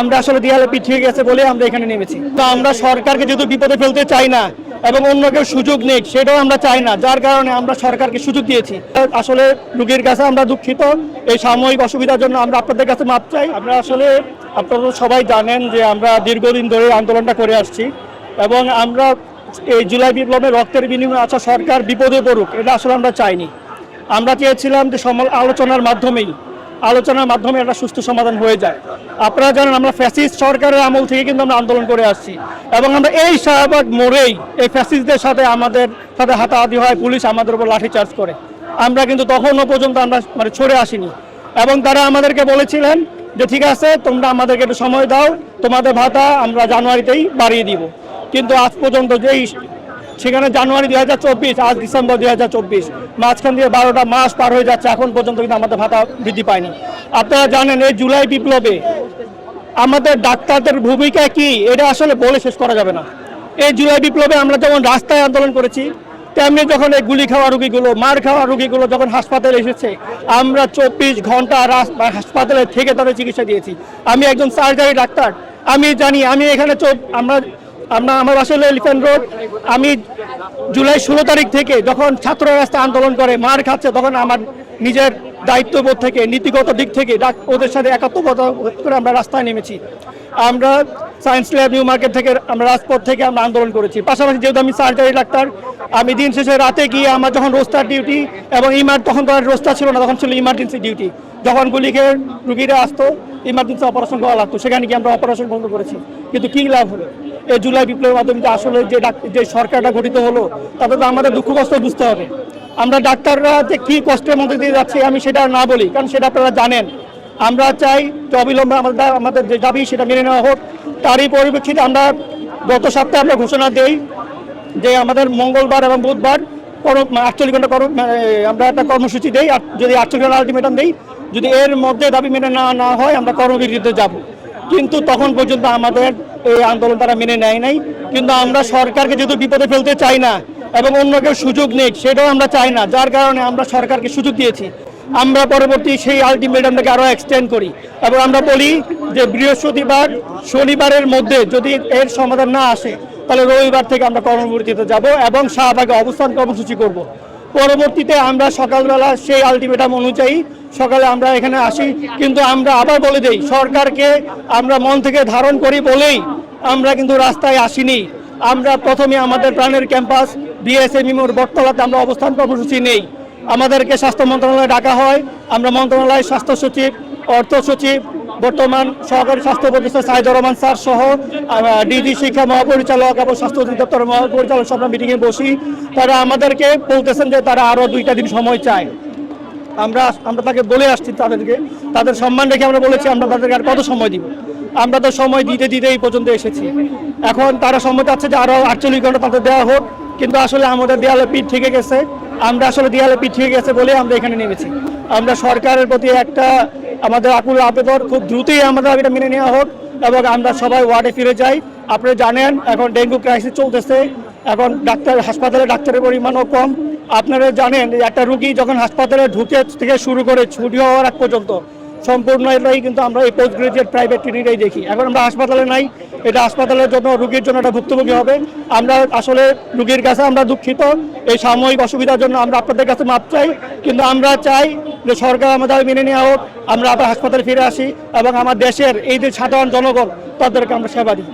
আমরা আসলে দেয়ালে পিছিয়ে গেছে বলে আমরা এখানে নেমেছি। তো আমরা সরকারকে যেহেতু বিপদে ফেলতে চাই না এবং অন্য কেউ সুযোগ নেই সেটাও আমরা চাই না, যার কারণে আমরা সরকারকে সুযোগ দিয়েছি। আসলে রোগীর কাছে আমরা দুঃখিত, এই সাময়িক অসুবিধার জন্য আমরা আপনাদের কাছে মাপ চাই। আমরা আসলে আপনারা সবাই জানেন যে আমরা দীর্ঘদিন ধরে আন্দোলনটা করে আসছি এবং আমরা এই জুলাই বিপ্লবে রক্তের বিনিময়ে আসা সরকার বিপদে পড়ুক এটা আসলে আমরা চাইনি। আমরা চেয়েছিলাম যে আলোচনার মাধ্যমে একটা সুস্থ সমাধান হয়ে যায়। আপনারা জানেন আমরা ফ্যাসিস্ট সরকারের আমল থেকে কিন্তু আমরা আন্দোলন করে আসছি এবং আমরা এই শাহবাগ মোড়েই এই ফ্যাসিস্টদের সাথে আমাদের সাথে হাতাহাতি হয়, পুলিশ আমাদের উপর লাঠিচার্জ করে। আমরা কিন্তু তখনও পর্যন্ত আমরা ছড়ে আসিনি এবং তারা আমাদেরকে বলেছিলেন যে ঠিক আছে তোমরা আমাদেরকে একটু সময় দাও, তোমাদের ভাতা আমরা জানুয়ারিতেই বাড়িয়ে দিব। কিন্তু আজ পর্যন্ত যেই সেখানে জানুয়ারি 2024, আজ ডিসেম্বর 2024, মাঝখান দিয়ে 12টা মাস পার হয়ে যাচ্ছে, এখন পর্যন্ত কিন্তু আমাদের ভাতা বৃদ্ধি পায়নি। আপনারা জানেন এই জুলাই বিপ্লবে আমাদের ডাক্তারদের ভূমিকা কি এটা আসলে বলে শেষ করা যাবে না। এই জুলাই বিপ্লবে আমরা যেমন রাস্তায় আন্দোলন করেছি, তেমনি যখন এই গুলি খাওয়া রোগীগুলো, মার খাওয়া রোগীগুলো যখন হাসপাতালে এসেছে আমরা 24 ঘন্টা হাসপাতালে থেকে তাদের চিকিৎসা দিয়েছি। আমি একজন সার্জারি ডাক্তার, আমি জানি। আমি এখানে আমার বাসা হলো এলিফ্যান্ট রোড। আমি জুলাই 16 তারিখ থেকে যখন ছাত্ররা রাস্তায় আন্দোলন করে মার খাচ্ছে, তখন আমার নিজের দায়িত্ববোধ থেকে, নীতিগত দিক থেকে ওদের সাথে একাত্মতা করে আমরা রাস্তায় নেমেছি। আমরা সায়েন্স ল্যাব, নিউ মার্কেট থেকে, আমরা রাজপথ থেকে আমরা আন্দোলন করেছি। পাশাপাশি যেহেতু আমি সার্জারি ডাক্তার, আমি দিন শেষে রাতে গিয়ে আমার যখন রোস্টার ডিউটি এবং তখন তো আর রোস্টার ছিল না, তখন ছিল ইমার্জেন্সি ডিউটি। যখন গুলি খেয়ে রুগীরা আসতো, ইমার্জেন্সি অপারেশন করা লাগতো, সেখানে গিয়ে আমরা অপারেশন বন্ধ করেছি। কিন্তু কী লাভ হলো? এই জুলাই বিপ্লবের মাধ্যমে আসলে যে সরকারটা গঠিত হলো তাতে তো আমাদের দুঃখ কষ্ট বুঝতে হবে। আমরা ডাক্তাররা যে কী কষ্টের মধ্যে দিয়ে যাচ্ছি আমি সেটা না বলি, কারণ সেটা আপনারা জানেন। আমরা চাই যে অবিলম্বে আমাদের যে দাবি সেটা মেনে নেওয়া হোক। তারই পরিপ্রেক্ষিতে আমরা গত সপ্তাহে আমরা ঘোষণা দেই যে আমাদের মঙ্গলবার এবং বুধবার 48 ঘন্টা আমরা একটা কর্মসূচি দেই। আর যদি 48 ঘন্টা আলটিমেটাম দেই, যদি এর মধ্যে দাবি মেনে না হয় আমরা কর্মবিরতিতে যাব। কিন্তু তখন পর্যন্ত আমাদের এই আন্দোলন তারা মেনে নেয় নাই। কিন্তু আমরা সরকারকে যেহেতু বিপদে ফেলতে চাই না এবং অন্য কেউ সুযোগ নেই সেটাও আমরা চাই না, যার কারণে আমরা সরকারকে সুযোগ দিয়েছি। আমরা পরবর্তী সেই আলটিমেটামটাকে আরও এক্সটেন্ড করি এবং আমরা বলি যে বৃহস্পতিবার শনিবারের মধ্যে যদি এর সমাধান না আসে তাহলে রবিবার থেকে আমরা কর্মবিরতিতে যাব এবং শাহবাগে অবস্থান কর্মসূচি করব। পরবর্তীতে আমরা সকালবেলা সেই আলটিমেটাম অনুযায়ী সকালে আমরা এখানে আসি। কিন্তু আমরা আবার বলে দেই, সরকারকে আমরা মন থেকে ধারণ করি বলেই আমরা কিন্তু রাস্তায় আসিনি। আমরা প্রথমে আমাদের প্রাণের ক্যাম্পাস বিএসএমই মোড় বটতলাতে আমরা অবস্থান কর্মসূচি নেই। আমাদেরকে স্বাস্থ্য মন্ত্রণালয়ে ডাকা হয়। আমরা মন্ত্রণালয়ের স্বাস্থ্য সচিব, অর্থ সচিব, বর্তমান সহকারী স্বাস্থ্য উপদেষ্টা সাইদুর রহমান স্যার সহ ডিজি শিক্ষা মহাপরিচালক এবং স্বাস্থ্য অধিদপ্তরের মহাপরিচালক সব মিটিংয়ে বসি। তারা আমাদেরকে বলতেছেন যে তারা আরও 2টা দিন সময় চায়। আমরা তাকে বলে আসছি, তাদের সম্মান রেখে আমরা বলেছি আমরা তাদেরকে আর কত সময় দিব। আমরা তো সময় দিতে এই পর্যন্ত এসেছি। এখন তারা সময় চাচ্ছে যে আরও 48 ঘন্টা তাদের দেওয়া হোক, কিন্তু আসলে আমাদের দেয়ালে পিঠ থেকে গেছে। আমরা আসলে দেয়ালে পিঠ থেকে গেছে বলে আমরা এখানে নেমেছি। আমরা সরকারের প্রতি একটা আমাদের আকুল আবেদন, খুব দ্রুতই আমাদের এটা মেনে নেওয়া হোক এবং আমরা সবাই ওয়ার্ডে ফিরে যাই। আপনারা জানেন এখন ডেঙ্গু ক্রাইসিস চলতেছে, এখন হাসপাতালে ডাক্তারের পরিমাণও কম। আপনারা জানেন একটা রুগী যখন হাসপাতালে ঢুকে থেকে শুরু করে ছুটি হওয়ার আগ পর্যন্ত সম্পূর্ণ এটাই কিন্তু আমরা এই পোস্ট গ্রাজুয়েট প্রাইভেট ক্লিনিকটাই দেখি। এখন আমরা হাসপাতালে নাই, এটা হাসপাতালের জন্য রুগীর জন্য একটা ভুক্তভোগী হবে। আমরা আসলে রুগীর কাছে আমরা দুঃখিত, এই সাময়িক অসুবিধার জন্য আমরা আপনাদের কাছে মাপ চাই। কিন্তু আমরা চাই যে সরকার আমাদের মেনে নেওয়া হোক, আমরা আবার হাসপাতালে ফিরে আসি এবং আমার দেশের এই যে সাধারণ জনগণ তাদেরকে আমরা সেবা দিই।